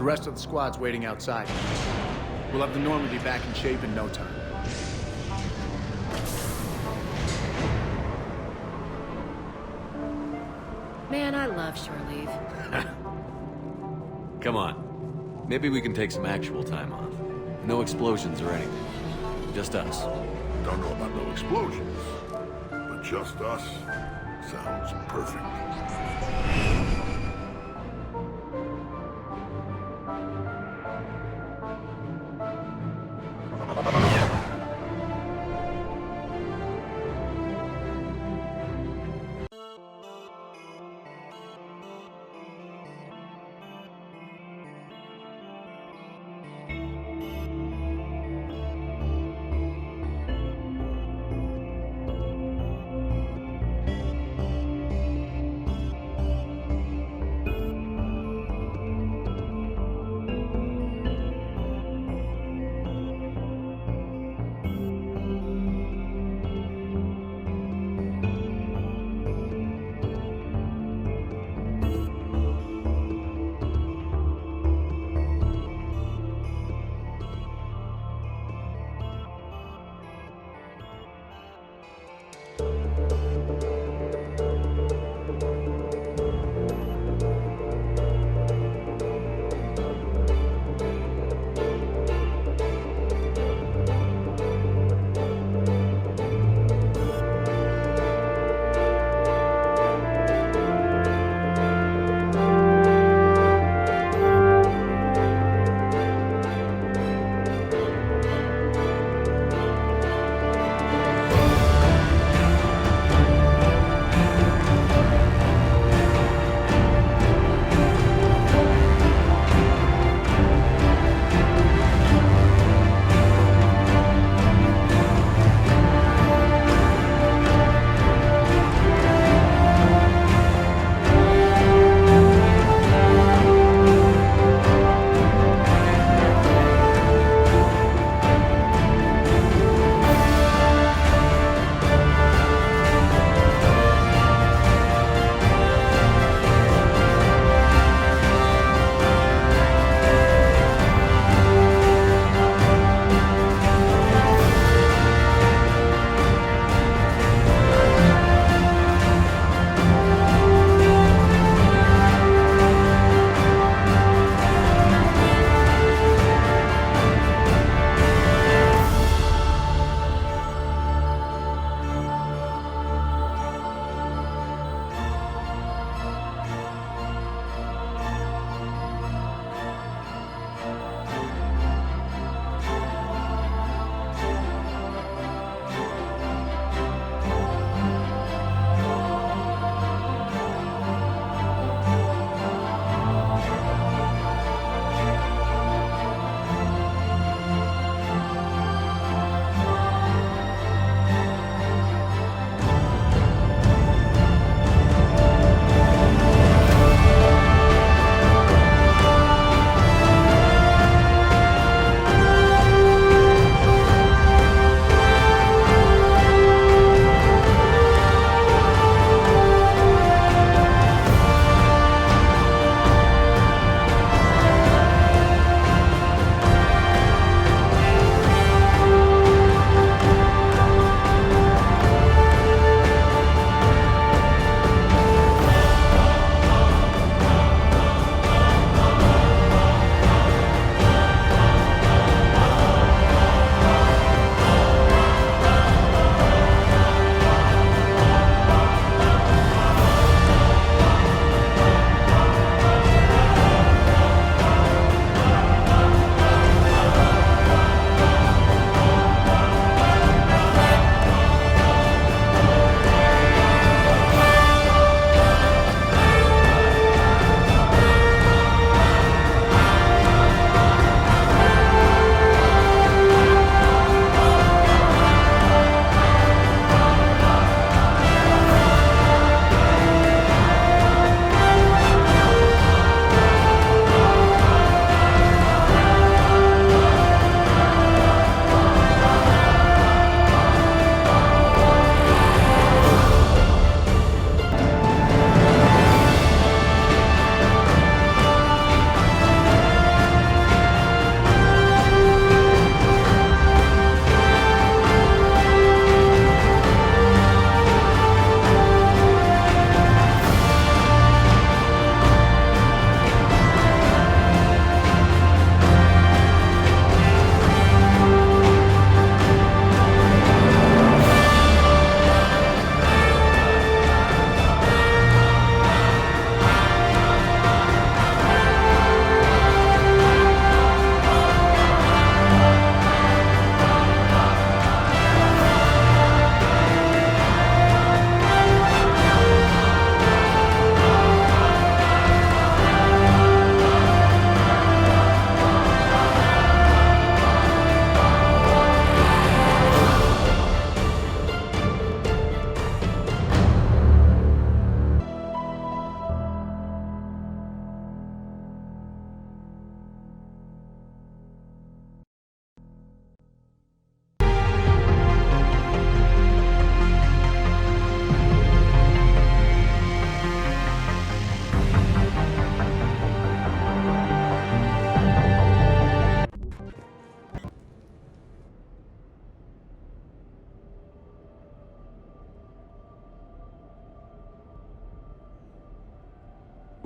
The rest of the squad's waiting outside. We'll have the Normandy back in shape in no time. Man, I love shore leave. Come on. Maybe we can take some actual time off. No explosions or anything. Just us. Don't know about no explosions, but just us sounds perfect.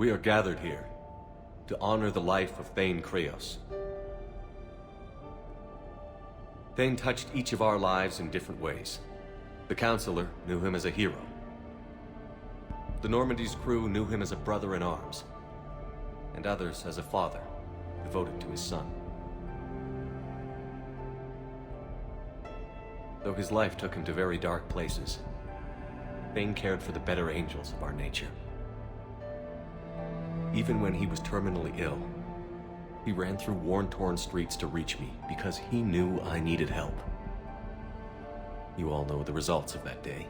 We are gathered here to honor the life of Thane Kreos. Thane touched each of our lives in different ways. The Counselor knew him as a hero. The Normandy's crew knew him as a brother in arms, and others as a father devoted to his son. Though his life took him to very dark places, Thane cared for the better angels of our nature. Even when he was terminally ill, he ran through worn-torn streets to reach me because he knew I needed help. You all know the results of that day.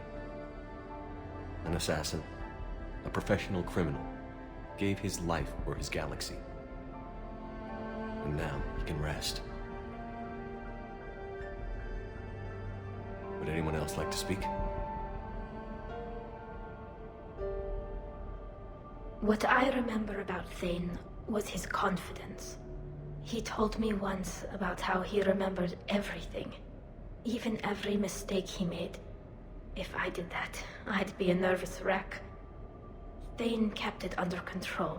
An assassin, a professional criminal, gave his life for his galaxy. And now he can rest. Would anyone else like to speak? What I remember about Thane was his confidence. He told me once about how he remembered everything, even every mistake he made. If I did that, I'd be a nervous wreck. Thane kept it under control.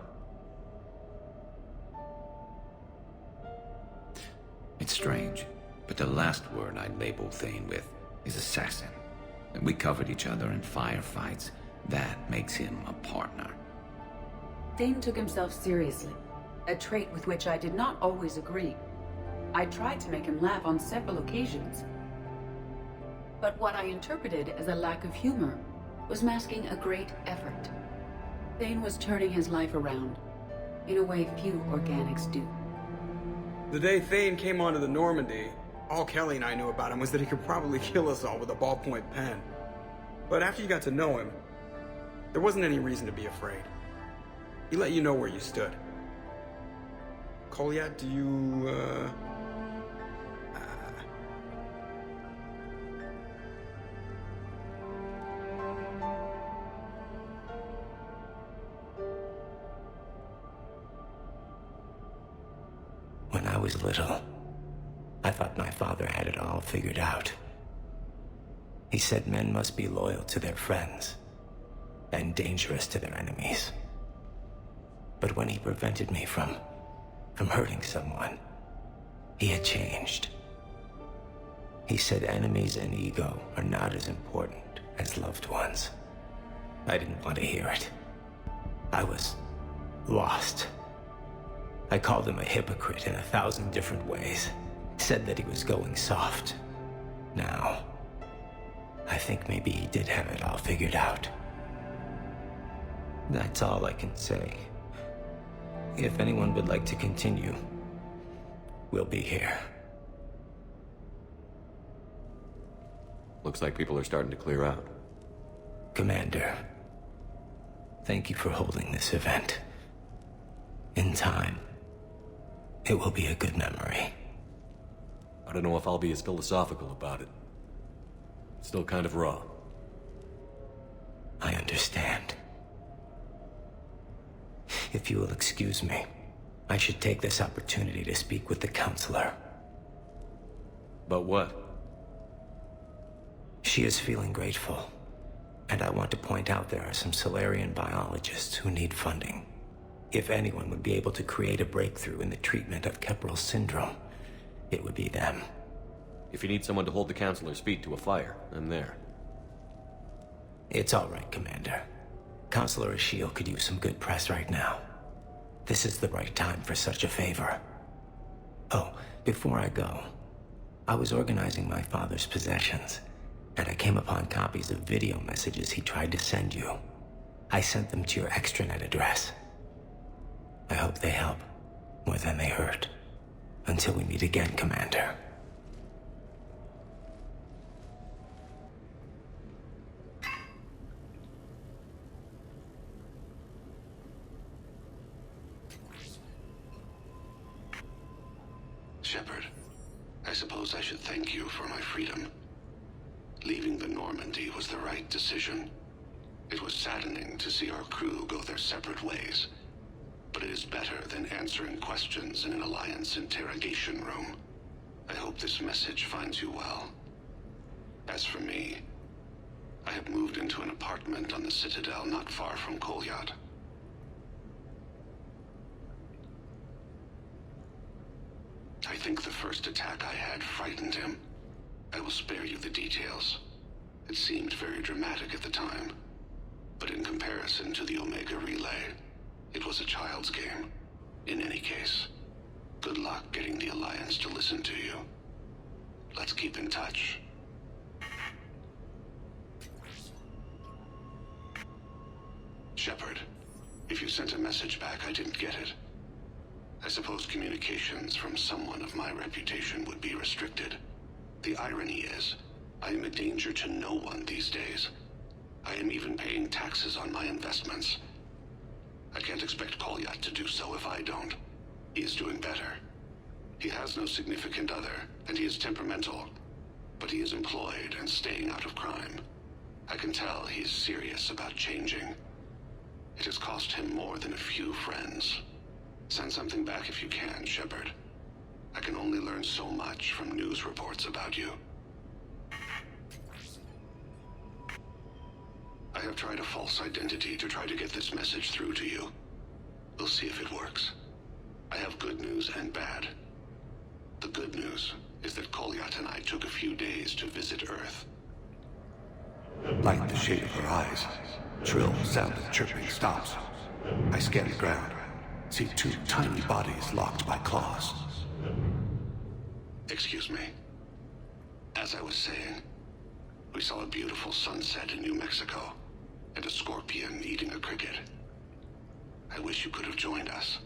It's strange, but the last word I'd label Thane with is assassin. We covered each other in firefights. That makes him a partner. Thane took himself seriously, a trait with which I did not always agree. I tried to make him laugh on several occasions. But what I interpreted as a lack of humor was masking a great effort. Thane was turning his life around, in a way few organics do. The day Thane came onto the Normandy, all Kelly and I knew about him was that he could probably kill us all with a ballpoint pen. But after you got to know him, there wasn't any reason to be afraid. He let you know where you stood. Kolyat, do you, When I was little, I thought my father had it all figured out. He said men must be loyal to their friends and dangerous to their enemies. But when he prevented me from hurting someone, he had changed. He said enemies and ego are not as important as loved ones. I didn't want to hear it. I was lost. I called him a hypocrite in 1,000 different ways. Said that he was going soft. Now, I think maybe he did have it all figured out. That's all I can say. If anyone would like to continue, we'll be here. Looks like people are starting to clear out. Commander, thank you for holding this event. In time, it will be a good memory. I don't know if I'll be as philosophical about it. It's still kind of raw. I understand. If you will excuse me, I should take this opportunity to speak with the Counselor. About what? She is feeling grateful, and I want to point out there are some Solarian biologists who need funding. If anyone would be able to create a breakthrough in the treatment of Keppel's syndrome, it would be them. If you need someone to hold the Counselor's feet to a fire, I'm there. It's all right, Commander. Counselor Ashiel could use some good press right now. This is the right time for such a favor. Oh, before I go, I was organizing my father's possessions, and I came upon copies of video messages he tried to send you. I sent them to your extranet address. I hope they help, more than they hurt. Until we meet again, Commander. Shepard, I suppose I should thank you for my freedom. Leaving the Normandy was the right decision. It was saddening to see our crew go their separate ways, but it is better than answering questions in an Alliance interrogation room. I hope this message finds you well. As for me, I have moved into an apartment on the Citadel not far from Kolyat. first attack I had frightened him. I will spare you the details. It seemed very dramatic at the time, but in comparison to the Omega Relay, it was a child's game. In any case, good luck getting the Alliance to listen to you. Let's keep in touch. Shepard, if you sent a message back, I didn't get it. I suppose communications from someone of my reputation would be restricted. The irony is, I am a danger to no one these days. I am even paying taxes on my investments. I can't expect Kolyat to do so if I don't. He is doing better. He has no significant other, and he is temperamental. But he is employed and staying out of crime. I can tell he is serious about changing. It has cost him more than a few friends. Send something back if you can, Shepard. I can only learn so much from news reports about you. I have tried a false identity to try to get this message through to you. We'll see if it works. I have good news and bad. The good news is that Kolyat and I took a few days to visit Earth. Like the shade of her eyes, shrill sound of chirping stops. I scan the ground, see two tiny bodies locked by claws. Excuse me. As I was saying, we saw a beautiful sunset in New Mexico, and a scorpion eating a cricket. I wish you could have joined us.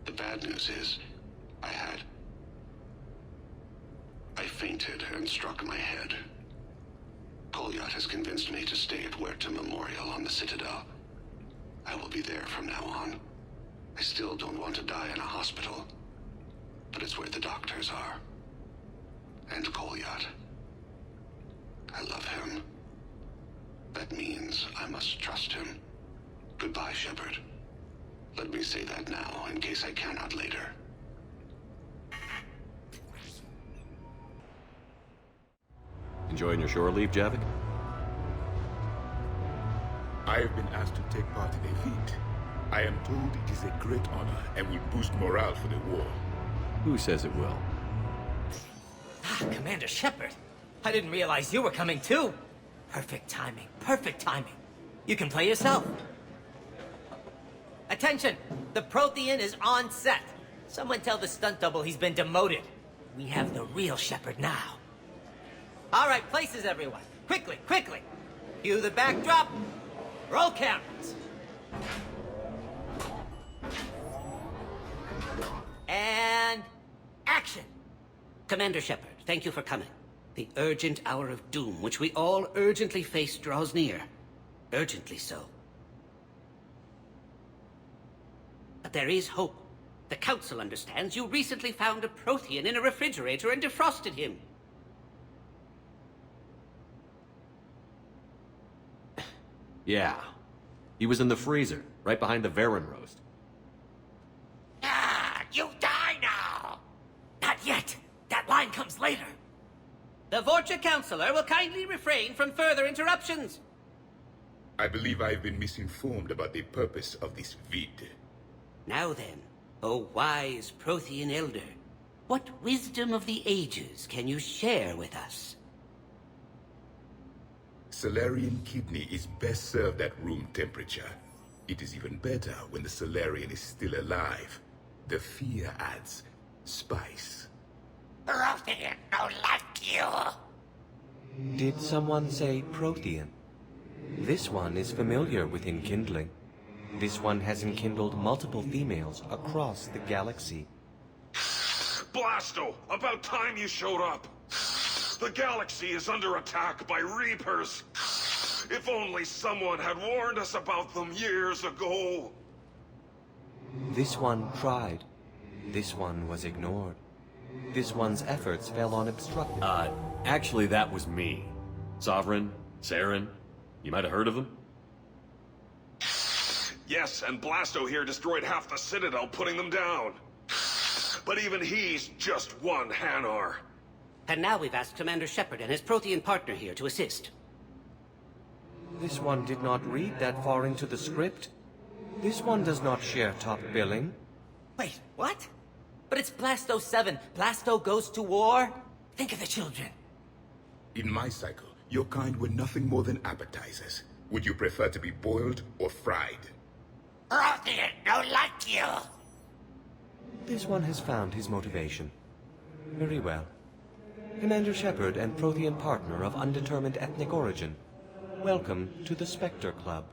The bad news is, I fainted and struck my head. Kolyat has convinced me to stay at Huerta Memorial on the Citadel. I will be there from now on. I still don't want to die in a hospital, but it's where the doctors are. And Kolyat. I love him. That means I must trust him. Goodbye, Shepard. Let me say that now, in case I cannot later. Enjoying your shore leave, Javik? I have been asked to take part in a feat. I am told it is a great honor and will boost morale for the war. Who says it will? Commander Shepard. I didn't realize you were coming too. Perfect timing, perfect timing. You can play yourself. Attention! The Prothean is on set. Someone tell the stunt double he's been demoted. We have the real Shepard now. All right, places everyone. Quickly, quickly. Cue the backdrop. Roll cameras. And action. Commander Shepard, thank you for coming. The urgent hour of doom, which we all urgently face, draws near. Urgently so. But there is hope. The Council understands you recently found a Prothean in a refrigerator and defrosted him. Yeah. He was in the freezer, right behind the Varen roast. Ah, you die now! Not yet. That line comes later. The Vorcha Counselor will kindly refrain from further interruptions. I believe I have been misinformed about the purpose of this vid. Now then, O wise Prothean Elder, what wisdom of the ages can you share with us? Salarian kidney is best served at room temperature. It is even better when the Salarian is still alive. The fear adds spice. Prothean don't like you. Did someone say Prothean? This one is familiar with enkindling. This one has enkindled multiple females across the galaxy. Blasto! About time you showed up! The galaxy is under attack by Reapers! If only someone had warned us about them years ago! This one tried. This one was ignored. This one's efforts fell unobstructed. Actually that was me. Sovereign, Saren, you might have heard of them? Yes, and Blasto here destroyed half the Citadel, putting them down. But even he's just one Hanar. And now we've asked Commander Shepard and his Prothean partner here to assist. This one did not read that far into the script. This one does not share top billing. Wait, what? But it's Blasto 7. Blasto goes to war. Think of the children. In my cycle, your kind were nothing more than appetizers. Would you prefer to be boiled or fried? Prothean, no like you. This one has found his motivation. Very well. Commander Shepard and Prothean partner of undetermined ethnic origin. Welcome to the Spectre Club.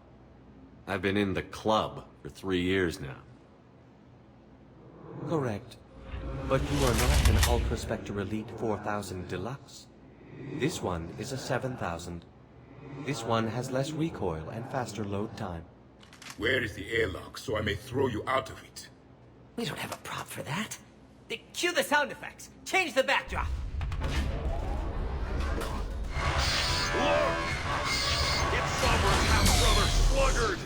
I've been in the club for 3 years now. Correct. But you are not an Ultra Spectre Elite 4000 Deluxe. This one is a 7000. This one has less recoil and faster load time. Where is the airlock so I may throw you out of it? We don't have a prop for that. Cue the sound effects. Change the backdrop. Look! It's Sovereign half-brother Sluggard!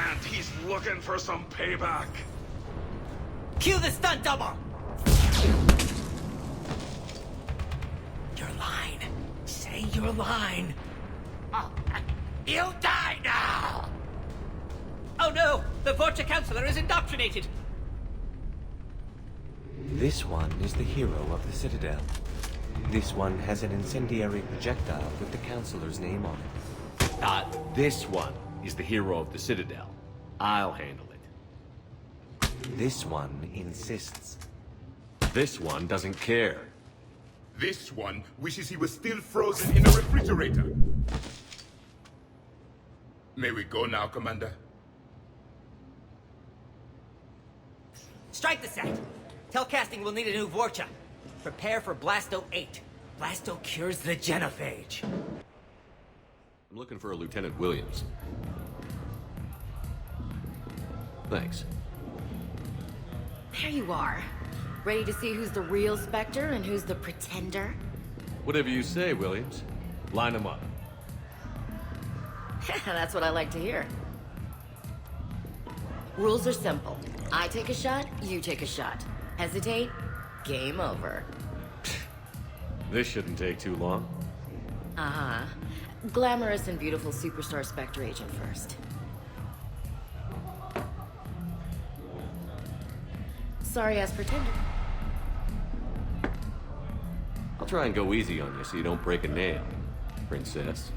And he's looking for some payback. Cue the stunt double! Your line. Say your line. Oh, you die now! Oh no! The Vorcha Counselor is indoctrinated! This one is the hero of the Citadel. This one has an incendiary projectile with the Counselor's name on it. This one is the hero of the Citadel. I'll handle it. This one insists. This one doesn't care. This one wishes he was still frozen in a refrigerator. May we go now, Commander? Strike the set! Telcasting will need a new Vorcha. Prepare for Blasto 8. Blasto cures the genophage. I'm looking for a Lieutenant Williams. Thanks. There you are. Ready to see who's the real Spectre and who's the pretender? Whatever you say, Williams. Line them up. That's what I like to hear. Rules are simple. I take a shot, you take a shot. Hesitate, game over. This shouldn't take too long. Uh-huh. Glamorous and beautiful superstar Spectre agent first. Sorry, as pretender. I'll try and go easy on you so you don't break a nail, princess.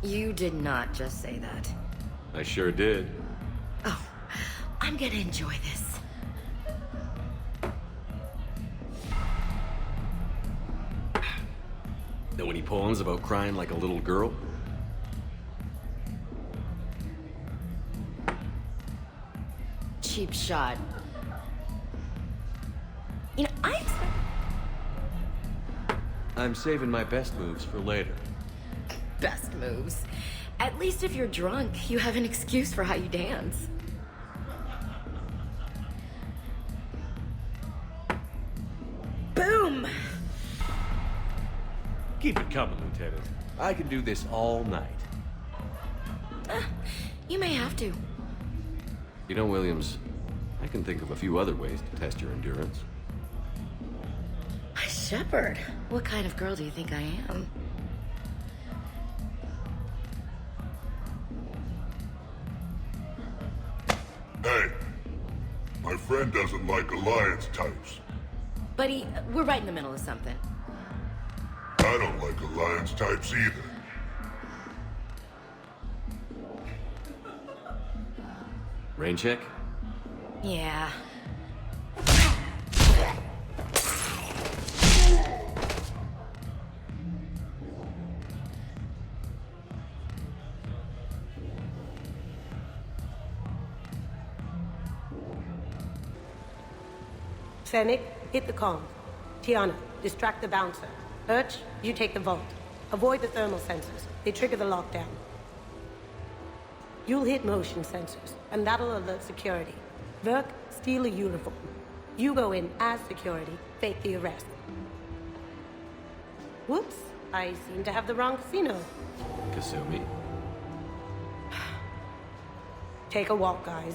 You did not just say that. I sure did. Oh, I'm gonna enjoy this. Know any poems about crying like a little girl? Cheap shot. You know, I'm saving my best moves for later. Best moves. At least if you're drunk, you have an excuse for how you dance. Boom! Keep it coming, Lieutenant. I can do this all night. You may have to. You know, Williams, I can think of a few other ways to test your endurance. Shepard, what kind of girl do you think I am? Hey, my friend doesn't like alliance types. Buddy, we're right in the middle of something. I don't like alliance types either. Rain check? Yeah. Fennec, hit the comms. Tiana, distract the bouncer. Birch, you take the vault. Avoid the thermal sensors. They trigger the lockdown. You'll hit motion sensors, and that'll alert security. Verk, steal a uniform. You go in as security, fake the arrest. Whoops, I seem to have the wrong casino. Kasumi? Take a walk, guys.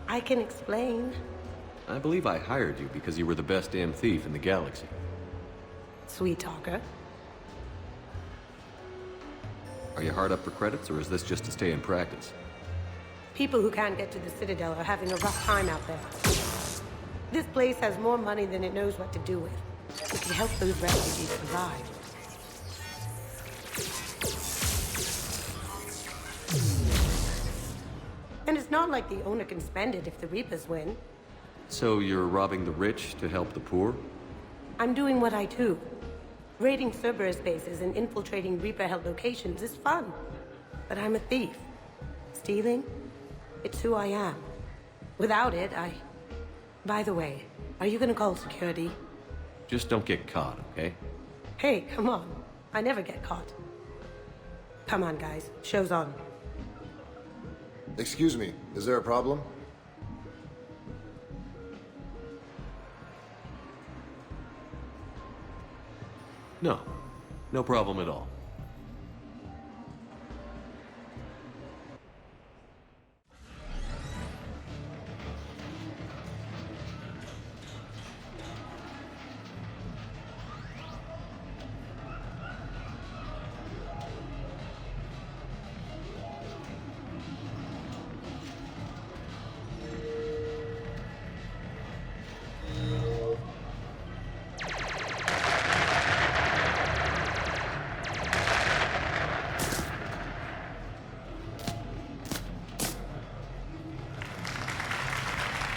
I can explain. I believe I hired you because you were the best damn thief in the galaxy. Sweet talker. Are you hard up for credits, or is this just to stay in practice? People who can't get to the Citadel are having a rough time out there. This place has more money than it knows what to do with. We can help those refugees survive. And it's not like the owner can spend it if the Reapers win. So you're robbing the rich to help the poor? I'm doing what I do. Raiding Cerberus bases and infiltrating Reaper-held locations is fun. But I'm a thief. Stealing? It's who I am. Without it, By the way, are you gonna call security? Just don't get caught, okay? Hey, come on. I never get caught. Come on, guys. Show's on. Excuse me, is there a problem? No. No problem at all.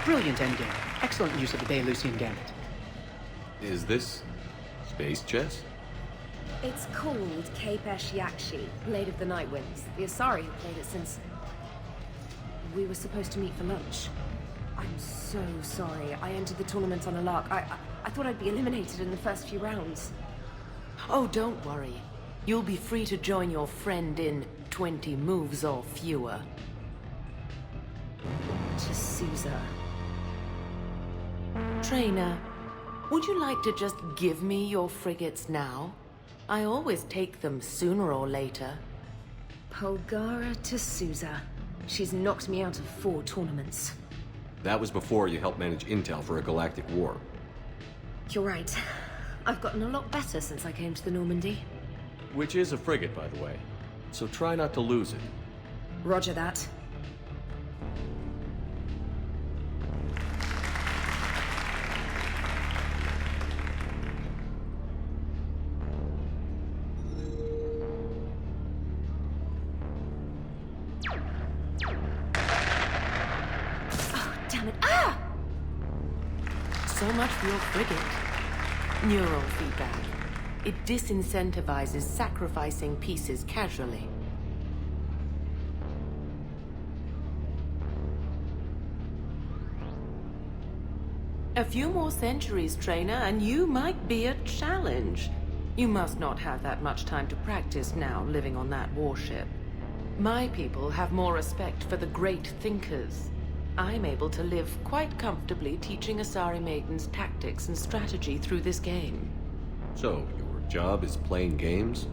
Brilliant endgame. Excellent use of the Belarusian gambit. Is this space chess? It's called Kepesh Yakshi, Blade of the Night Winds. The Asari have played it since... we were supposed to meet for lunch. I'm so sorry. I entered the tournament on a lark. I thought I'd be eliminated in the first few rounds. Oh, don't worry. You'll be free to join your friend in 20 moves or fewer. To Caesar. Trainer, would you like to just give me your frigates now? I always take them sooner or later. Polgara to Sousa. She's knocked me out of 4 tournaments. That was before you helped manage intel for a galactic war. You're right. I've gotten a lot better since I came to the Normandy. Which is a frigate, by the way. So try not to lose it. Roger that. So much for your frigate. Neural feedback. It disincentivizes sacrificing pieces casually. A few more centuries, Trainer, and you might be a challenge. You must not have that much time to practice now, living on that warship. My people have more respect for the great thinkers. I'm able to live quite comfortably teaching Asari maidens tactics and strategy through this game. So, your job is playing games?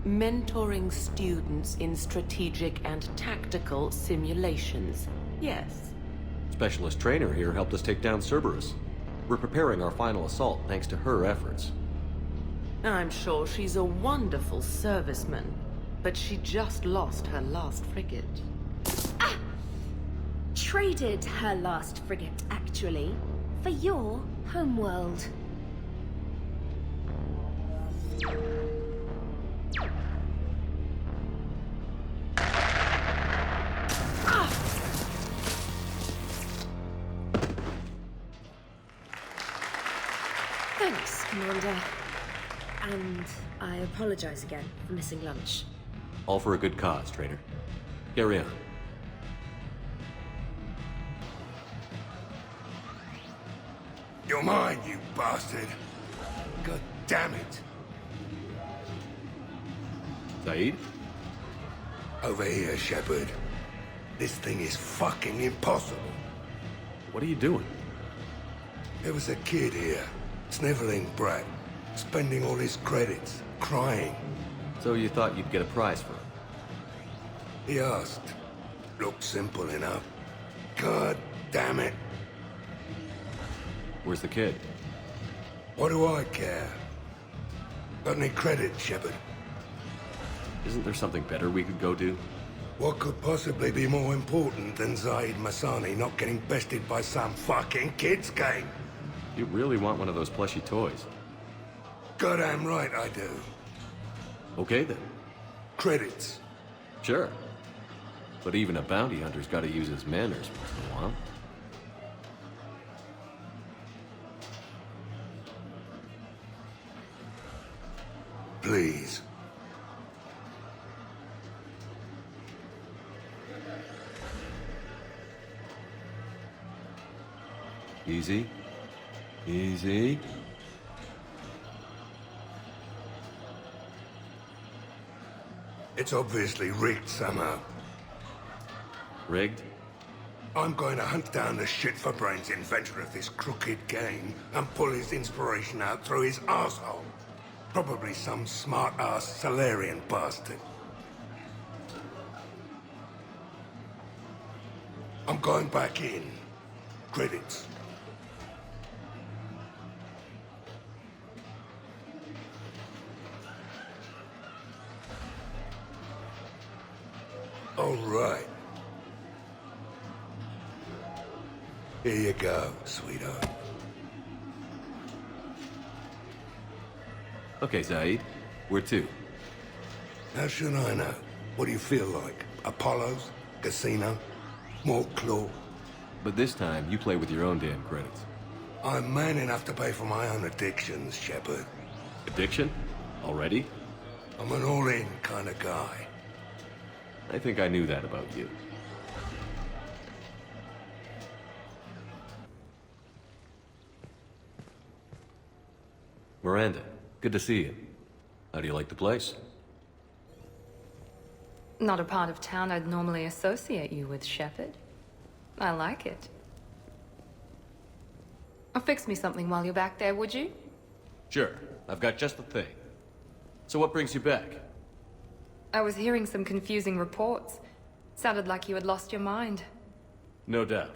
Mentoring students in strategic and tactical simulations. Yes. Specialist Trainer here helped us take down Cerberus. We're preparing our final assault thanks to her efforts. I'm sure she's a wonderful serviceman, but she just lost her last frigate. Traded her last frigate, actually, for your homeworld. Thanks, Commander. And I apologize again for missing lunch. All for a good cause, Trainer. Carry on. You're mine, you bastard. God damn it. Zaid? Over here, Shepard. This thing is fucking impossible. What are you doing? There was a kid here, sniveling brat, spending all his credits, crying. So you thought you'd get a prize for him? He asked. Looked simple enough. God damn it. Where's the kid? What do I care? Got any credit, Shepard? Isn't there something better we could go do? What could possibly be more important than Zaid Masani not getting bested by some fucking kids game? You really want one of those plushy toys? Goddamn right I do. Okay then. Credits. Sure. But even a bounty hunter's gotta use his manners once in a while. Please. Easy. Easy. It's obviously rigged somehow. Rigged? I'm going to hunt down the shit-for-brains inventor of this crooked game and pull his inspiration out through his arsehole. Probably some smart-ass Solarian bastard. I'm going back in. Credits. All right. Here you go, sweetheart. Okay, Zaid. Where to? How should I know? What do you feel like? Apollo's? Casino? More claw? But this time, you play with your own damn credits. I'm man enough to pay for my own addictions, Shepard. Addiction? Already? I'm an all-in kind of guy. I think I knew that about you. Miranda, good to see you. How do you like the place? Not a part of town I'd normally associate you with, Shepard. I like it. Fix me something while you're back there, would you? Sure. I've got just the thing. So what brings you back? I was hearing some confusing reports. Sounded like you had lost your mind. No doubt.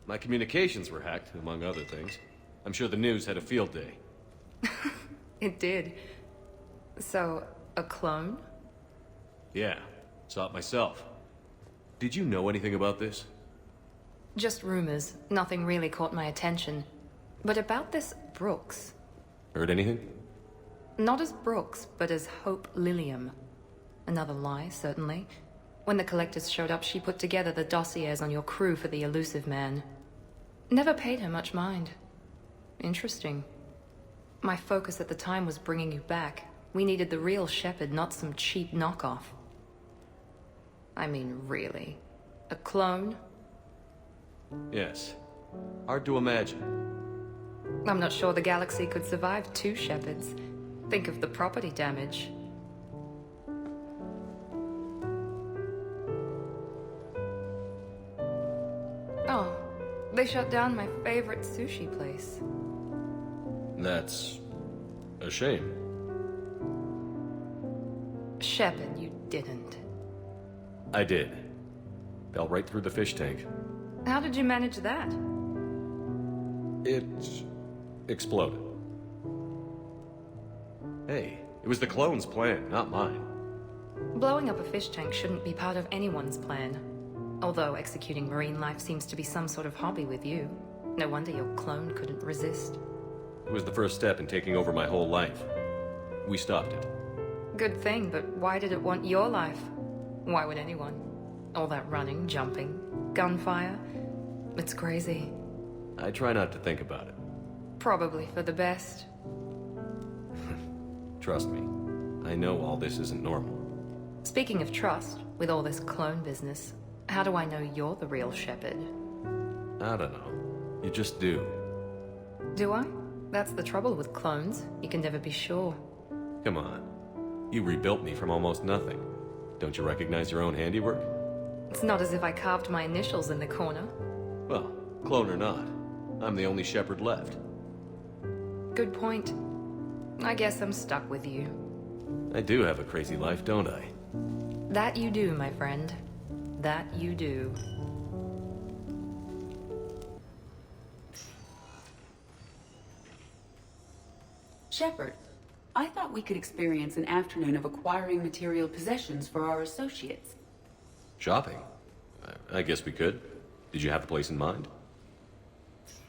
My communications were hacked, among other things. I'm sure the news had a field day. It did. So, a clone? Yeah. Saw it myself. Did you know anything about this? Just rumors. Nothing really caught my attention. But about this Brooks. Heard anything? Not as Brooks, but as Hope Lilium. Another lie, certainly. When the collectors showed up, she put together the dossiers on your crew for the elusive man. Never paid her much mind. Interesting. My focus at the time was bringing you back. We needed the real Shepard, not some cheap knockoff. I mean, really. A clone? Yes. Hard to imagine. I'm not sure the galaxy could survive two Shepards. Think of the property damage. Oh, they shut down my favorite sushi place. That's a shame. Shepard, you didn't. I did. Fell right through the fish tank. How did you manage that? It exploded. Hey, it was the clone's plan, not mine. Blowing up a fish tank shouldn't be part of anyone's plan. Although executing marine life seems to be some sort of hobby with you. No wonder your clone couldn't resist. It was the first step in taking over my whole life. We stopped it. Good thing, but why did it want your life? Why would anyone? All that running, jumping, gunfire. It's crazy. I try not to think about it. Probably for the best. Trust me, I know all this isn't normal. Speaking of trust, with all this clone business, how do I know you're the real Shepard? I don't know. You just do. Do I? That's the trouble with clones. You can never be sure. Come on. You rebuilt me from almost nothing. Don't you recognize your own handiwork? It's not as if I carved my initials in the corner. Well, clone or not, I'm the only Shepard left. Good point. I guess I'm stuck with you. I do have a crazy life, don't I? That you do, my friend. That you do. Shepard, I thought we could experience an afternoon of acquiring material possessions for our associates. Shopping? I guess we could. Did you have a place in mind?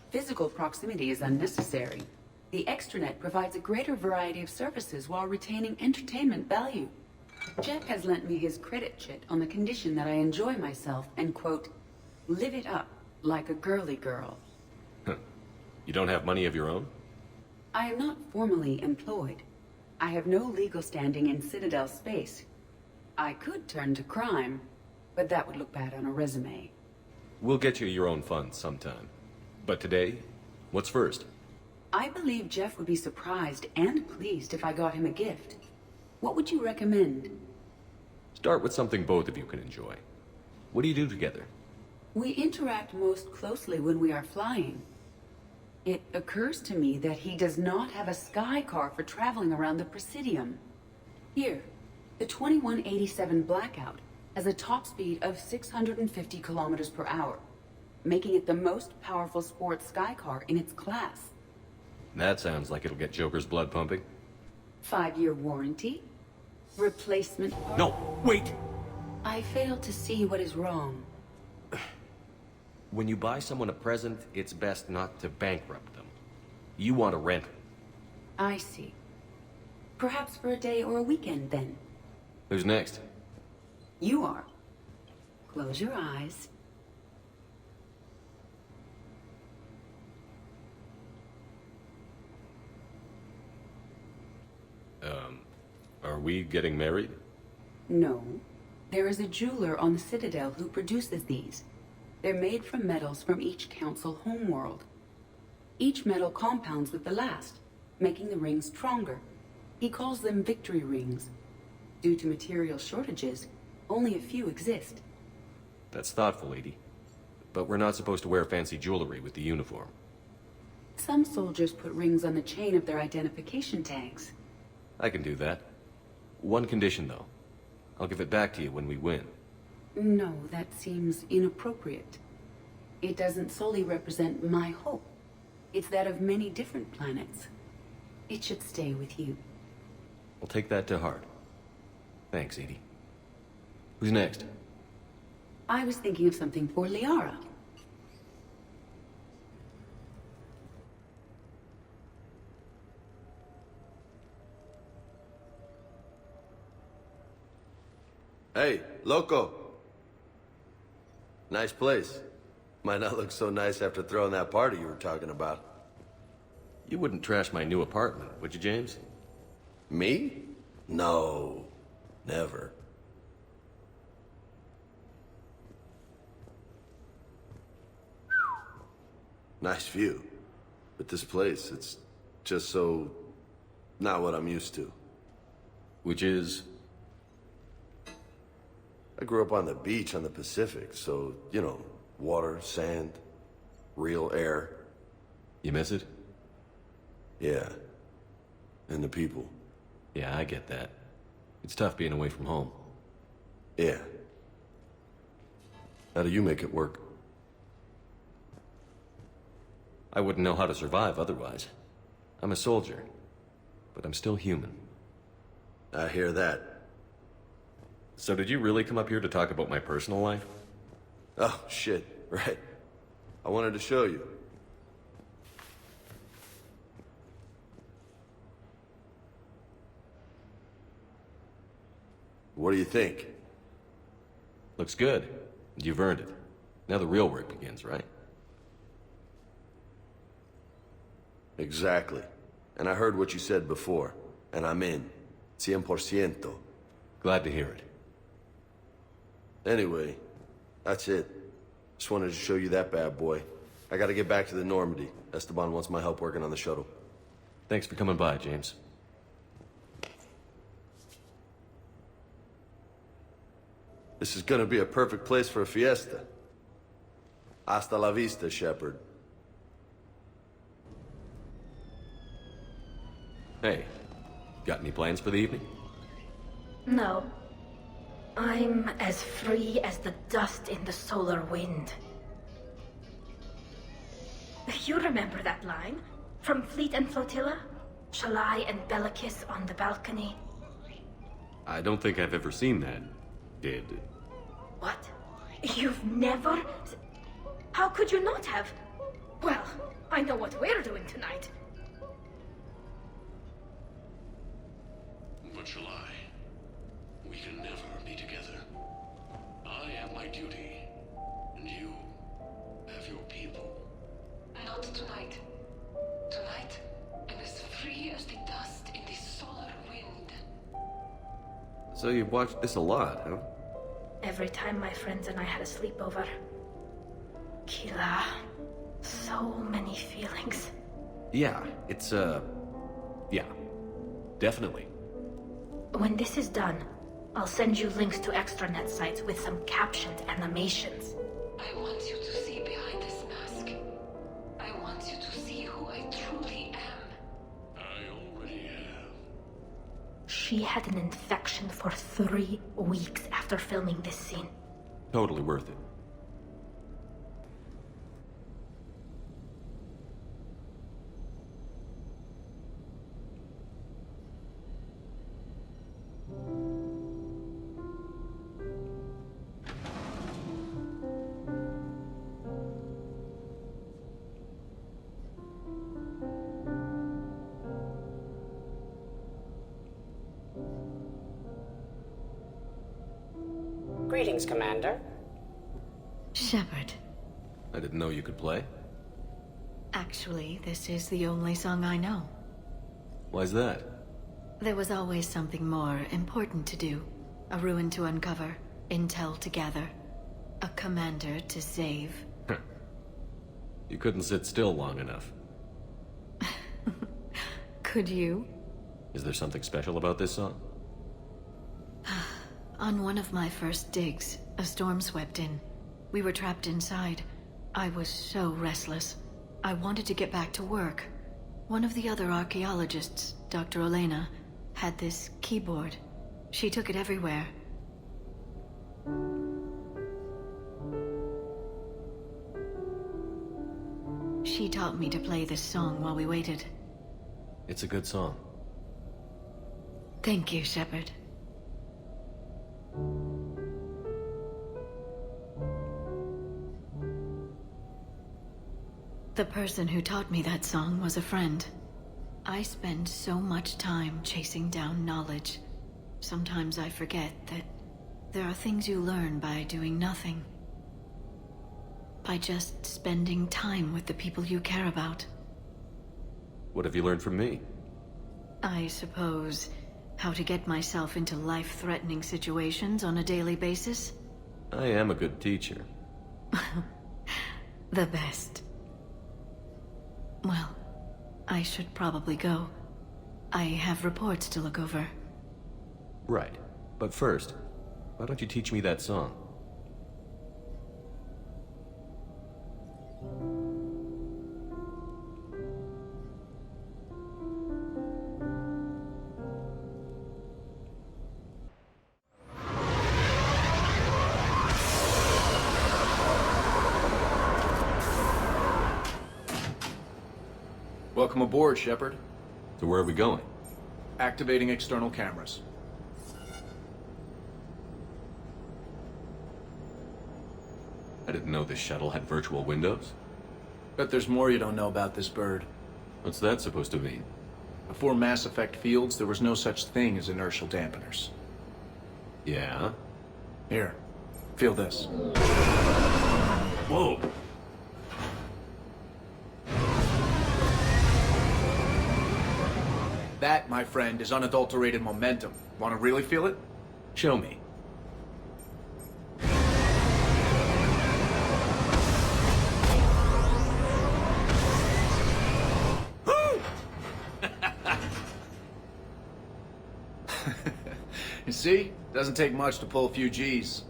Physical proximity is unnecessary. The extranet provides a greater variety of services while retaining entertainment value. Jeff has lent me his credit chit on the condition that I enjoy myself and, quote, live it up like a girly girl. You don't have money of your own? I am not formally employed. I have no legal standing in Citadel space. I could turn to crime, but that would look bad on a resume. We'll get you your own funds sometime. But today, what's first? I believe Jeff would be surprised and pleased if I got him a gift. What would you recommend? Start with something both of you can enjoy. What do you do together? We interact most closely when we are flying. It occurs to me that he does not have a sky car for traveling around the Presidium. Here, the 2187 Blackout has a top speed of 650 kilometers per hour, making it the most powerful sports sky car in its class. That sounds like it'll get Joker's blood pumping. 5-year warranty? Replacement part? No, wait! I fail to see what is wrong. When you buy someone a present, it's best not to bankrupt them. You want to rent. I see. Perhaps for a day or a weekend, then. Who's next? You are. Close your eyes. Are we getting married? No. There is a jeweler on the Citadel who produces these. They're made from metals from each council homeworld. Each metal compounds with the last, making the rings stronger. He calls them victory rings. Due to material shortages, only a few exist. That's thoughtful, Edie. But we're not supposed to wear fancy jewelry with the uniform. Some soldiers put rings on the chain of their identification tags. I can do that. One condition, though. I'll give it back to you when we win. No, that seems inappropriate. It doesn't solely represent my hope. It's that of many different planets. It should stay with you. I'll take that to heart. Thanks, Edie. Who's next? I was thinking of something for Liara. Hey, loco. Nice place. Might not look so nice after throwing that party you were talking about. You wouldn't trash my new apartment, would you, James? Me? No. Never. Nice view. But this place, it's just so... not what I'm used to. Which is? I grew up on the beach on the Pacific, so, you know, water, sand, real air. You miss it? Yeah. And the people. Yeah, I get that. It's tough being away from home. Yeah. How do you make it work? I wouldn't know how to survive otherwise. I'm a soldier, but I'm still human. I hear that. So did you really come up here to talk about my personal life? Oh, shit, right. I wanted to show you. What do you think? Looks good. You've earned it. Now the real work begins, right? Exactly. And I heard what you said before, and I'm in. 100%. Glad to hear it. Anyway, that's it. Just wanted to show you that bad boy. I gotta get back to the Normandy. Esteban wants my help working on the shuttle. Thanks for coming by, James. This is gonna be a perfect place for a fiesta. Hasta la vista, Shepard. Hey, got any plans for the evening? No. I'm as free as the dust in the solar wind. You remember that line? From Fleet and Flotilla? Shalai and Bellicus on the balcony? I don't think I've ever seen that. Did What? You've never... How could you not have? Well, I know what we're doing tonight. What shall I? We can never be together. I have my duty, and you have your people. Not tonight. Tonight, I'm as free as the dust in the solar wind. So you've watched this a lot, huh? Every time my friends and I had a sleepover. Kila. So many feelings. Yeah, it's, yeah. Definitely. When this is done, I'll send you links to extranet sites with some captioned animations. I want you to see behind this mask. I want you to see who I truly am. I already have. She had an infection for 3 weeks after filming this scene. Totally worth it. Greetings, Commander. Shepard. I didn't know you could play. Actually, this is the only song I know. Why's that? There was always something more important to do. A ruin to uncover, intel to gather, a commander to save. You couldn't sit still long enough. Could you? Is there something special about this song? On one of my first digs, a storm swept in. We were trapped inside. I was so restless. I wanted to get back to work. One of the other archaeologists, Dr. Olena, had this keyboard. She took it everywhere. She taught me to play this song while we waited. It's a good song. Thank you, Shepard. The person who taught me that song was a friend. I spend so much time chasing down knowledge. Sometimes I forget that there are things you learn by doing nothing. By just spending time with the people you care about. What have you learned from me? I suppose how to get myself into life-threatening situations on a daily basis. I am a good teacher. The best. Well, I should probably go. I have reports to look over. Right. But first, why don't you teach me that song? Welcome aboard, Shepard. So where are we going? Activating external cameras. I didn't know this shuttle had virtual windows. Bet there's more you don't know about this bird. What's that supposed to mean? Before Mass Effect fields, there was no such thing as inertial dampeners. Yeah? Here, feel this. Whoa! That, my friend, is unadulterated momentum. Want to really feel it? Show me. You see? Doesn't take much to pull a few G's.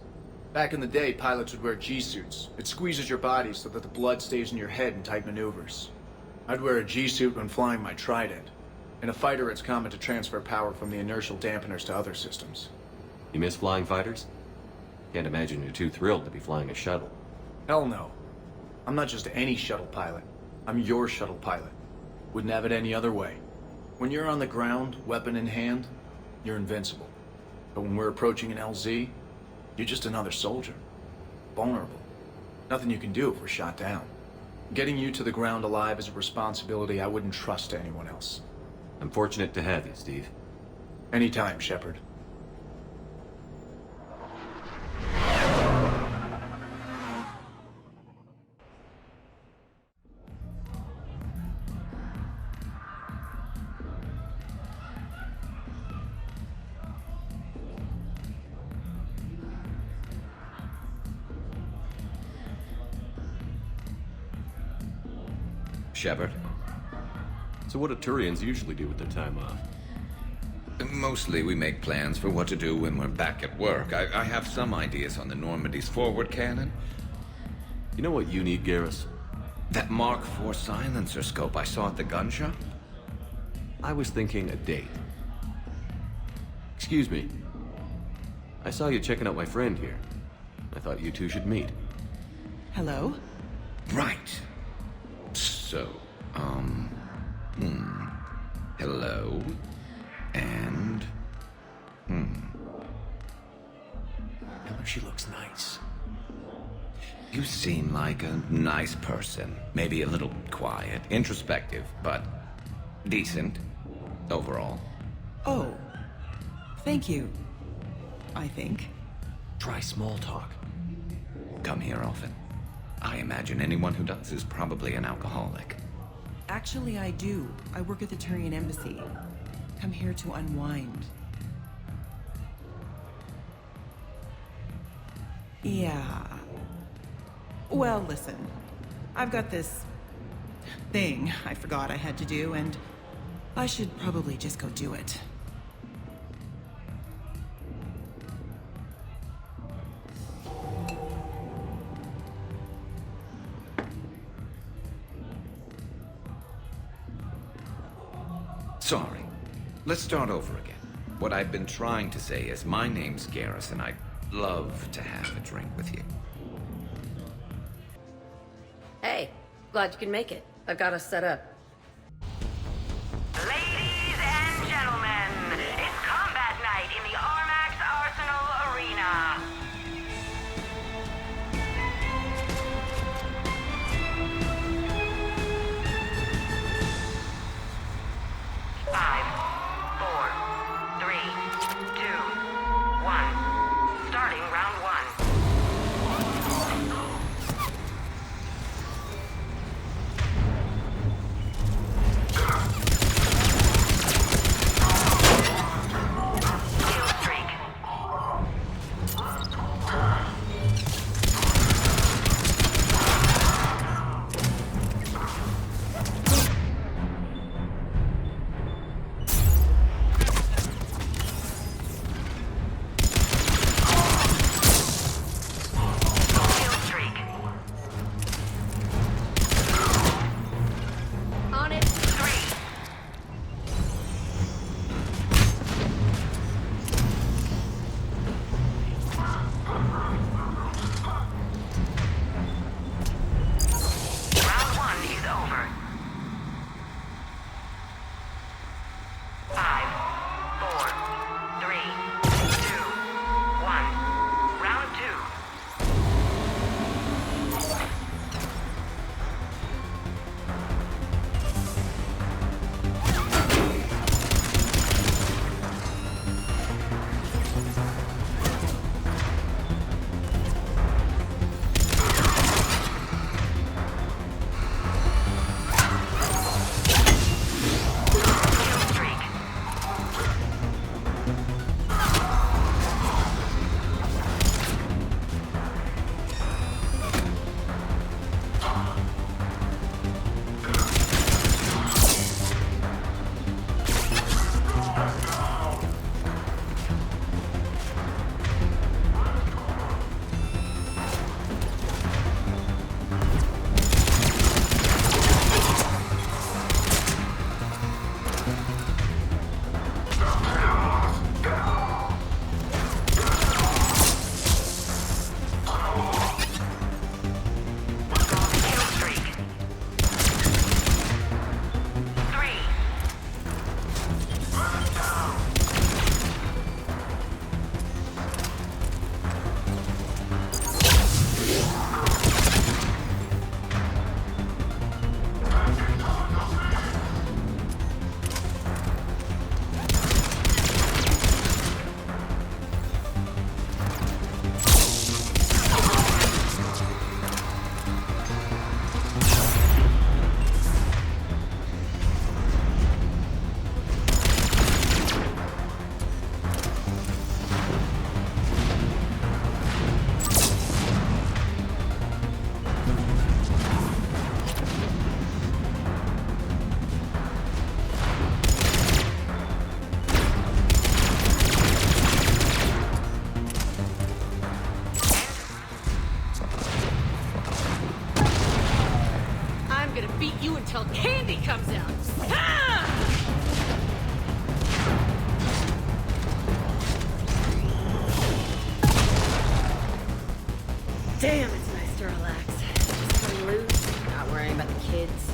Back in the day, pilots would wear G-suits. It squeezes your body so that the blood stays in your head in tight maneuvers. I'd wear a G-suit when flying my Trident. In a fighter, it's common to transfer power from the inertial dampeners to other systems. You miss flying fighters? Can't imagine you're too thrilled to be flying a shuttle. Hell no. I'm not just any shuttle pilot. I'm your shuttle pilot. Wouldn't have it any other way. When you're on the ground, weapon in hand, you're invincible. But when we're approaching an LZ, You're just another soldier. Vulnerable. Nothing you can do if we're shot down. Getting you to the ground alive is a responsibility I wouldn't trust to anyone else. I'm fortunate to have you, Steve. Anytime, Shepard. Shepard. So what do Turians usually do with their time off? Mostly we make plans for what to do when we're back at work. I have some ideas on the Normandy's forward cannon. You know what you need, Garrus? That Mark IV silencer scope I saw at the gun shop? I was thinking a date. Excuse me. I saw you checking out my friend here. I thought you two should meet. Hello? Right. So, hello, and, Tell her she looks nice. You seem like a nice person. Maybe a little quiet, introspective, but decent, overall. Oh. Thank you. I think. Try small talk. Come here often. I imagine anyone who does is probably an alcoholic. Actually, I do. I work at the Turian embassy. Come here to unwind. Yeah. Well, listen. I've got this thing I forgot I had to do, and I should probably just go do it. Sorry. Let's start over again. What I've been trying to say is my name's Garrus, and I'd love to have a drink with you. Hey, glad you can make it. I've got us set up. Ladies and gentlemen, it's combat night in the Armax Arsenal Arena. Five, 4, 3, 2, 1. Starting round 1. comes out. Ah! Damn, it's nice to relax. Just feeling loose, not worrying about the kids.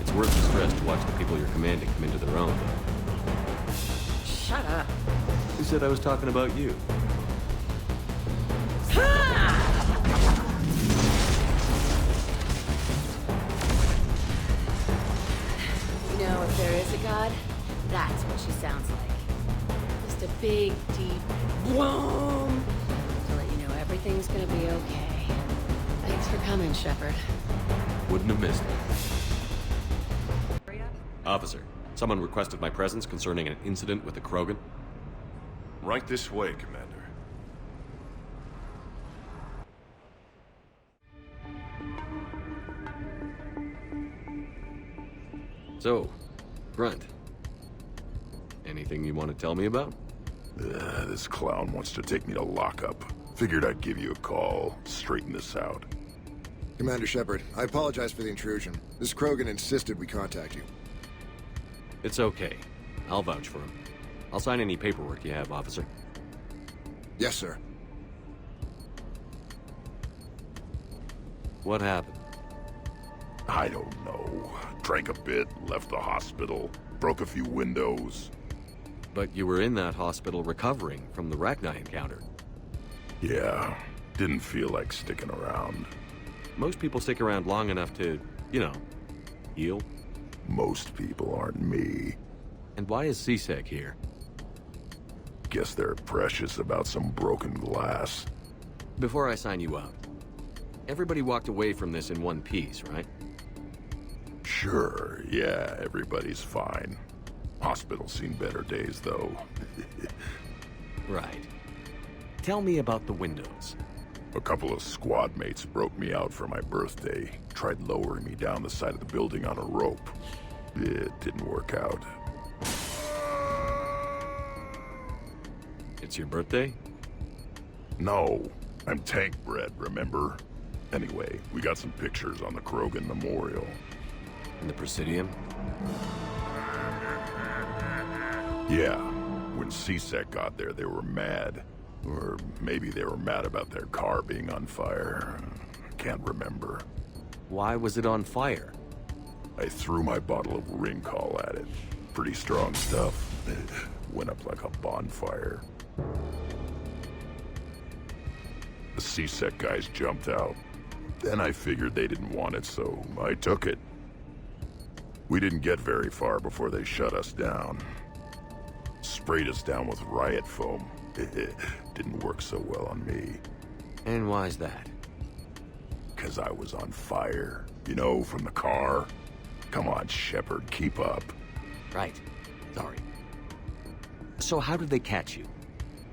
It's worth the stress to watch the people you're commanding come into their own. Shut up. Who said I was talking about you? You know, if there is a god, that's what she sounds like. Just a big, deep boom to let you know everything's gonna be okay. Thanks for coming, Shepard. Wouldn't have missed it. Officer, someone requested my presence concerning an incident with the Krogan. Right this way, Commander. So, Grunt. Anything you want to tell me about? This clown wants to take me to lockup. Figured I'd give you a call, straighten this out. Commander Shepard, I apologize for the intrusion. This Krogan insisted we contact you. It's okay. I'll vouch for him. I'll sign any paperwork you have, officer. Yes, sir. What happened? I don't know. Drank a bit, left the hospital, broke a few windows. But you were in that hospital recovering from the Rachni encounter. Yeah, didn't feel like sticking around. Most people stick around long enough to, you know, heal. Most people aren't me. And why is CSEC here? Guess they're precious about some broken glass. Before I sign you out, everybody walked away from this in one piece, right? Sure, yeah, everybody's fine. Hospital's seen better days, though. Right. Tell me about the windows. A couple of squad mates broke me out for my birthday. Tried lowering me down the side of the building on a rope. It didn't work out. It's your birthday? No, I'm tank bred, remember? Anyway, we got some pictures on the Krogan Memorial. And the Presidium? Yeah, when CSEC got there, they were mad. Or maybe they were mad about their car being on fire. Can't remember. Why was it on fire? I threw my bottle of Ringcall at it. Pretty strong stuff. Went up like a bonfire. The CSEC guys jumped out. Then I figured they didn't want it, so I took it. We didn't get very far before they shut us down. Sprayed us down with riot foam. Didn't work so well on me. And why's that? 'Cause I was on fire. You know, from the car. Come on, Shepard, keep up. Right. Sorry. So how did they catch you?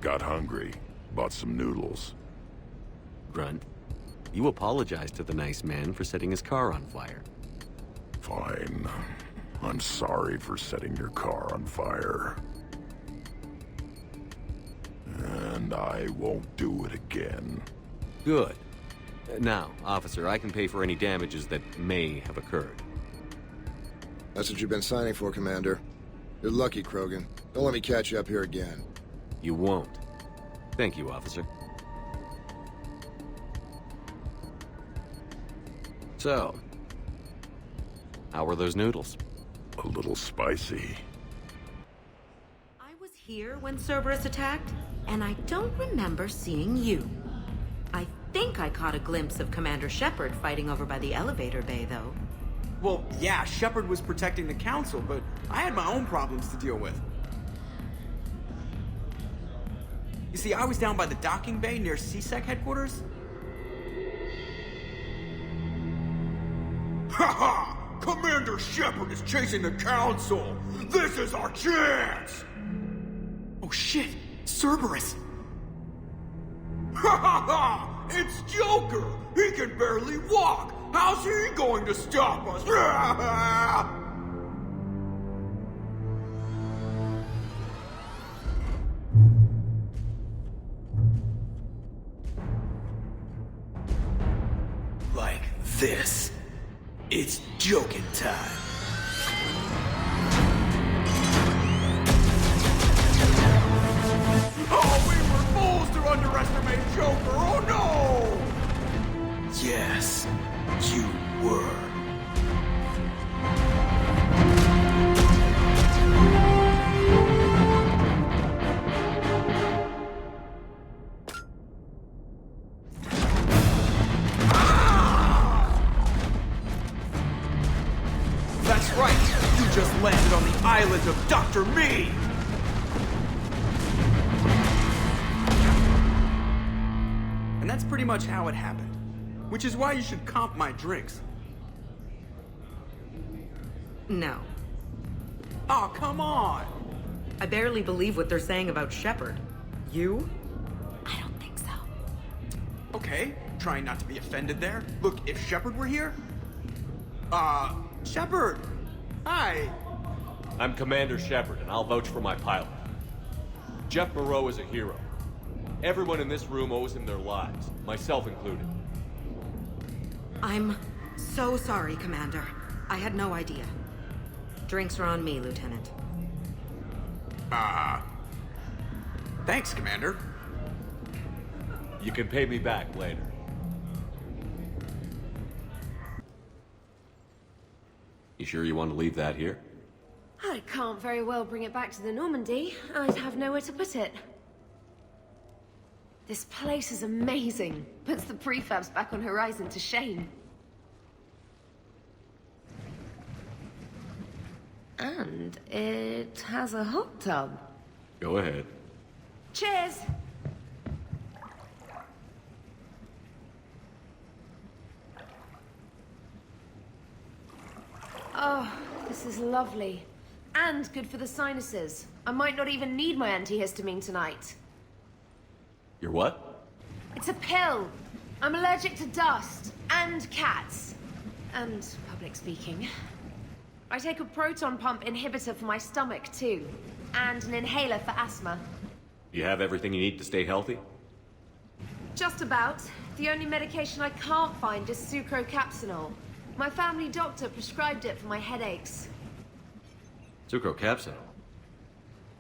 Got hungry. Bought some noodles. Grunt, you apologized to the nice man for setting his car on fire. Fine. I'm sorry for setting your car on fire. And I won't do it again. Good. Now, officer, I can pay for any damages that may have occurred. That's what you've been signing for, Commander. You're lucky, Krogan. Don't let me catch you up here again. You won't. Thank you, officer. So, how were those noodles? A little spicy. I was here when Cerberus attacked, and I don't remember seeing you. I think I caught a glimpse of Commander Shepard fighting over by the elevator bay, though. Well, yeah, Shepard was protecting the Council, but I had my own problems to deal with. You see, I was down by the docking bay near CSEC headquarters. Ha-ha! Commander Shepard is chasing the Council! This is our chance! Oh shit! Cerberus! Ha-ha-ha! It's Joker! He can barely walk! How's he going to stop us? Like this. It's joking time. Oh, we were fools to underestimate Joker! Oh no! Yes, you were. That's right! You just landed on the island of Dr. Me! And that's pretty much how it happened. Which is why you should comp my drinks. No. Oh, come on! I barely believe what they're saying about Shepard. You? Okay, trying not to be offended there. Look, if Shepard were here... Shepard! Hi! I'm Commander Shepard, and I'll vouch for my pilot. Jeff Moreau is a hero. Everyone in this room owes him their lives, myself included. I'm so sorry, Commander. I had no idea. Drinks are on me, Lieutenant. Thanks, Commander. You can pay me back later. You sure you want to leave that here? I can't very well bring it back to the Normandy. I'd have nowhere to put it. This place is amazing. Puts the prefabs back on Horizon to shame. And it has a hot tub. Go ahead. Cheers! Oh, this is lovely. And good for the sinuses. I might not even need my antihistamine tonight. Your what? It's a pill. I'm allergic to dust. And cats. And public speaking. I take a proton pump inhibitor for my stomach, too. And an inhaler for asthma. You have everything you need to stay healthy? Just about. The only medication I can't find is sucrocapsinol. My family doctor prescribed it for my headaches. Sucrocapsinol?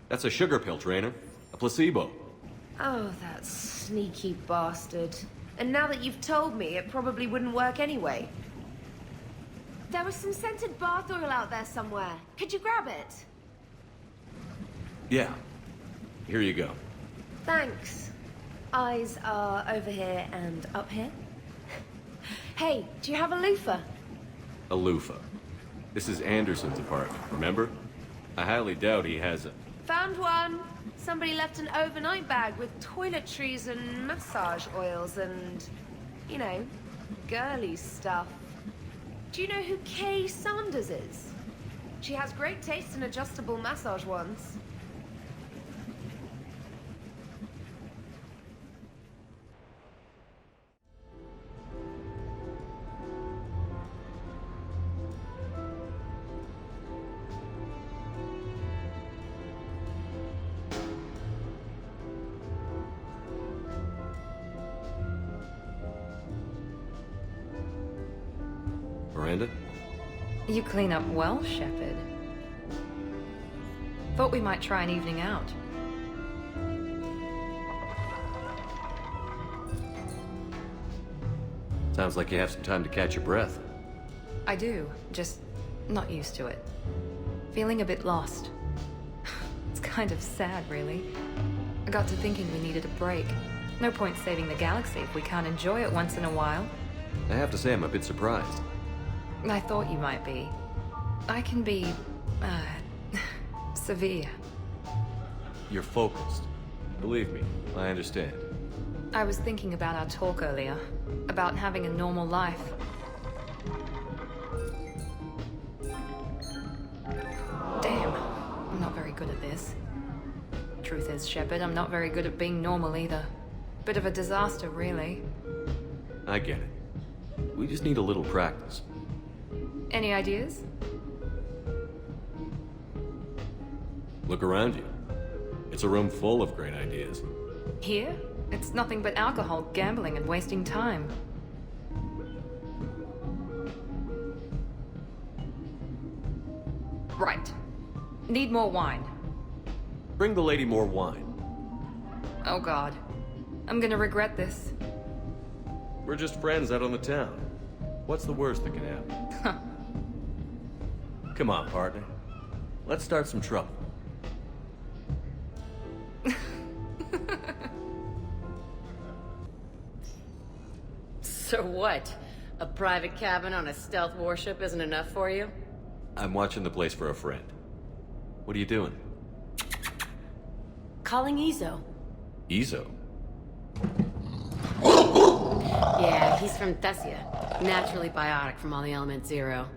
That's a sugar pill, Trainer. A placebo. Oh, that sneaky bastard. And now that you've told me, it probably wouldn't work anyway. There was some scented bath oil out there somewhere. Could you grab it? Yeah. Here you go. Thanks. Eyes are over here and up here. Hey, do you have a loofah? A loofah. This is Anderson's apartment, remember? I highly doubt he has a... Found one. Somebody left an overnight bag with toiletries and massage oils and, you know, girly stuff. Do you know who Kay Sanders is? She has great taste in adjustable massage ones. Miranda? You clean up well, Shepard. Thought we might try an evening out. Sounds like you have some time to catch your breath. I do, just not used to it. Feeling a bit lost. It's kind of sad, really. I got to thinking we needed a break. No point saving the galaxy if we can't enjoy it once in a while. I have to say I'm a bit surprised. I thought you might be. I can be, severe. You're focused. Believe me, I understand. I was thinking about our talk earlier, about having a normal life. Damn, I'm not very good at this. Truth is, Shepard, I'm not very good at being normal either. Bit of a disaster, really. I get it. We just need a little practice. Any ideas? Look around you. It's a room full of great ideas. Here? It's nothing but alcohol, gambling, and wasting time. Right. Need more wine. Bring the lady more wine. Oh god. I'm gonna regret this. We're just friends out on the town. What's the worst that can happen? Come on, partner. Let's start some trouble. So what? A private cabin on a stealth warship isn't enough for you? I'm watching the place for a friend. What are you doing? Calling Izo. Izo? Yeah, he's from Thessia. Naturally biotic from all the element zero.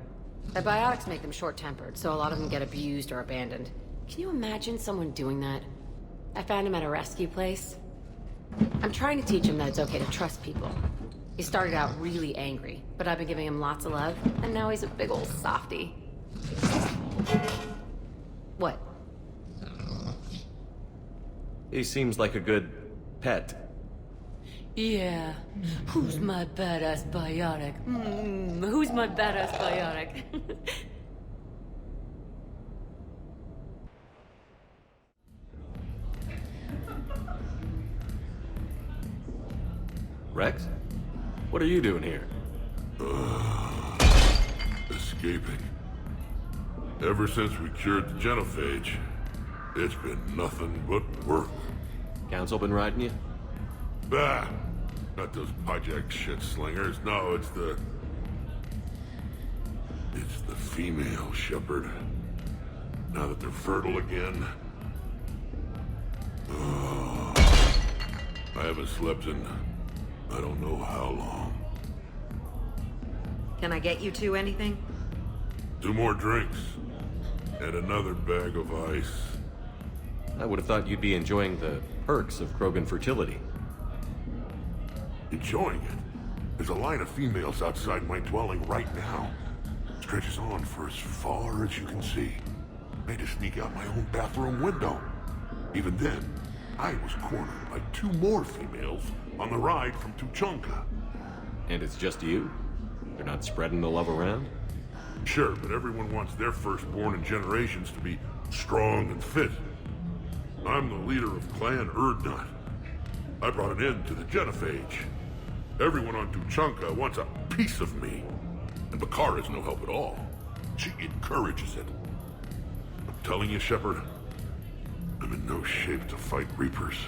The biotics make them short-tempered, so a lot of them get abused or abandoned. Can you imagine someone doing that? I found him at a rescue place. I'm trying to teach him that it's okay to trust people. He started out really angry, but I've been giving him lots of love, and now he's a big old softie. What? He seems like a good pet. Yeah. Who's my badass biotic? Who's my badass biotic? Rex? What are you doing here? Escaping. Ever since we cured the genophage, it's been nothing but work. Council been riding you? Bah! Not those project shit slingers. No, it's the female Shepard. Now that they're fertile again. Oh, I haven't slept in I don't know how long. Can I get you two anything? 2 more drinks. And another bag of ice. I would have thought you'd be enjoying the perks of Krogan fertility. Enjoying it? There's a line of females outside my dwelling right now. Stretches on for as far as you can see. I had to sneak out my own bathroom window. Even then, I was cornered by 2 more females on the ride from Tuchanka. And it's just you? They're not spreading the love around? Sure, but everyone wants their firstborn in generations to be strong and fit. I'm the leader of Clan Erdnot. I brought an end to the genophage. Everyone on Tuchanka wants a piece of me. And Bakar is no help at all. She encourages it. I'm telling you, Shepard, I'm in no shape to fight Reapers.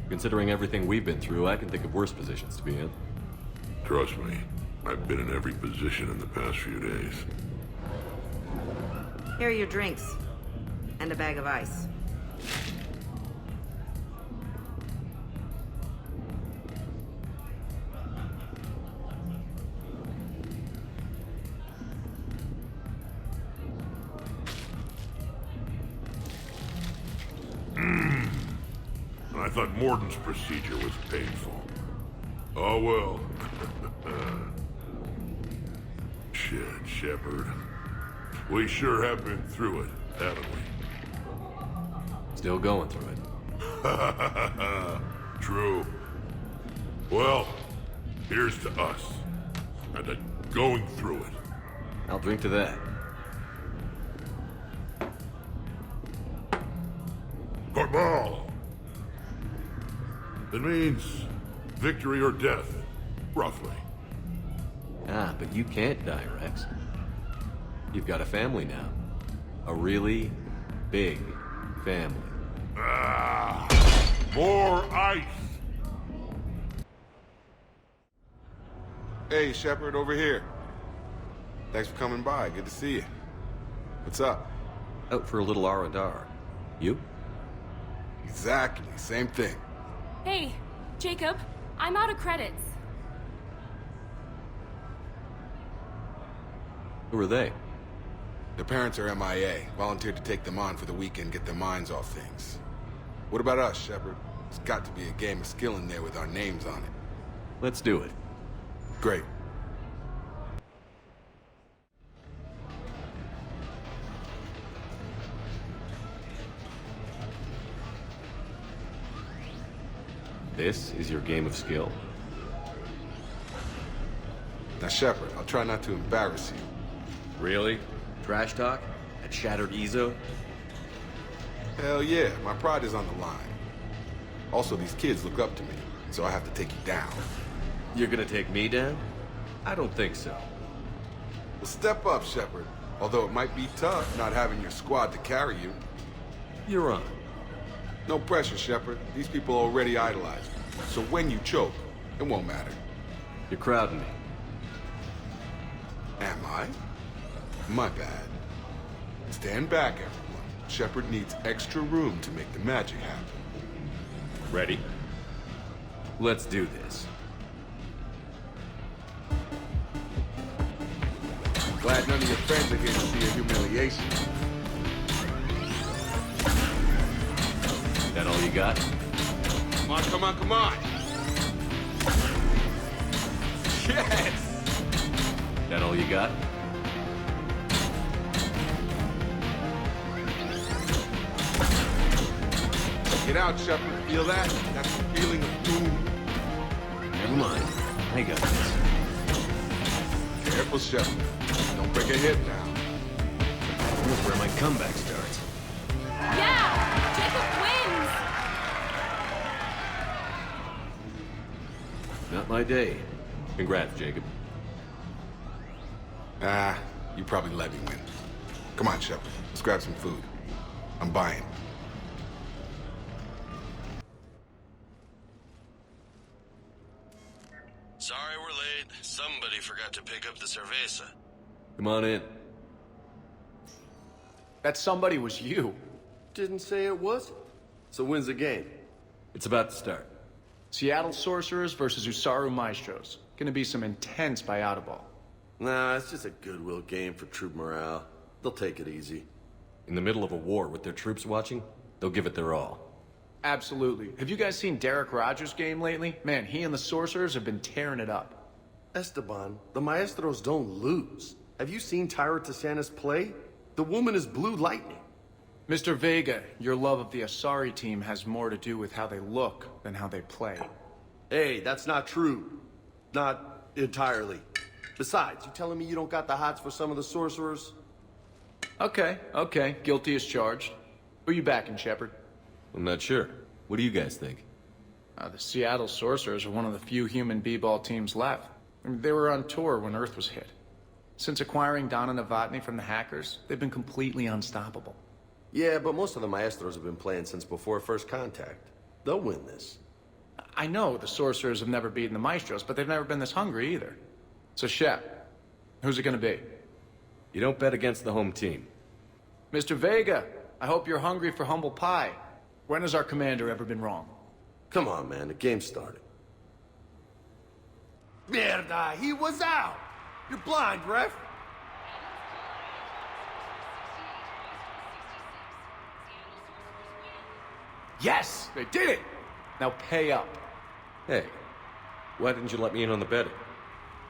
Considering everything we've been through, I can think of worse positions to be in. Trust me, I've been in every position in the past few days. Here are your drinks. And a bag of ice. I thought Morden's procedure was painful. Oh well. Shit, Shepard. We sure have been through it, haven't we? Still going through it. True. Well, here's to us. And to going through it. I'll drink to that. Football! It means victory or death, roughly. Ah, but you can't die, Rex. You've got a family now. A really big family. Ah! More ice! Hey, Shepard, over here. Thanks for coming by. Good to see you. What's up? Out for a little R&R. You? Exactly. Same thing. Hey, Jacob, I'm out of credits. Who are they? Their parents are MIA. Volunteered to take them on for the weekend, get their minds off things. What about us, Shepard? There's got to be a game of skill in there with our names on it. Let's do it. Great. This is your game of skill? Now, Shepard, I'll try not to embarrass you. Really? Trash talk? That shattered Ezo? Hell yeah, my pride is on the line. Also, these kids look up to me, so I have to take you down. You're gonna take me down? I don't think so. Well, step up, Shepard. Although it might be tough not having your squad to carry you. You're on. No pressure, Shepard. These people already idolize you. So when you choke, it won't matter. You're crowding me. Am I? My bad. Stand back, everyone. Shepard needs extra room to make the magic happen. Ready? Let's do this. Glad none of your friends are here to see a humiliation. That all you got? Come on, come on, come on! Yes! That all you got? Get out, Shepard. Feel that? That's the feeling of doom. Never mind. I got this. Careful, Shepard. Don't break a hip now. Here's where my comeback starts. Yeah! Jacob wins! Not my day. Congrats, Jacob. Ah, you probably let me win. Come on, Shepard. Let's grab some food. I'm buying. Sorry we're late. Somebody forgot to pick up the cerveza. Come on in. That somebody was you. Didn't say it was. So when's the game? It's about to start. Seattle Sorcerers versus Usaru Maestros. Gonna be some intense ball. Nah, it's just a goodwill game for troop morale. They'll take it easy. In the middle of a war with their troops watching, they'll give it their all. Absolutely. Have you guys seen Derek Rogers' game lately? Man, he and the Sorcerers have been tearing it up. Esteban, the Maestros don't lose. Have you seen Tyra Tisanis play? The woman is blue lightning. Mr. Vega, your love of the Asari team has more to do with how they look than how they play. Hey, that's not true. Not entirely. Besides, you telling me you don't got the hots for some of the sorcerers? Okay. Guilty as charged. Who you backing, Shepard? I'm not sure. What do you guys think? The Seattle Sorcerers are one of the few human b-ball teams left. I mean, they were on tour when Earth was hit. Since acquiring Donna Novotny from the hackers, they've been completely unstoppable. Yeah, but most of the Maestros have been playing since before first contact. They'll win this. I know the Sorcerers have never beaten the Maestros, but they've never been this hungry either. So, Shep, who's it gonna be? You don't bet against the home team. Mr. Vega, I hope you're hungry for humble pie. When has our commander ever been wrong? Come on, man, the game started. Mierda, he was out! You're blind, ref! Yes, they did it! Now pay up. Hey, why didn't you let me in on the betting?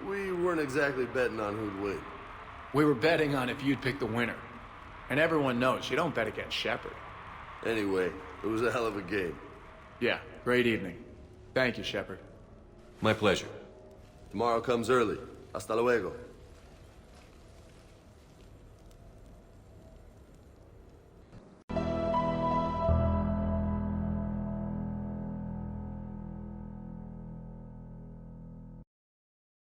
We weren't exactly betting on who'd win. We were betting on if you'd pick the winner. And everyone knows you don't bet against Shepard. Anyway, it was a hell of a game. Yeah, great evening. Thank you, Shepard. My pleasure. Tomorrow comes early. Hasta luego.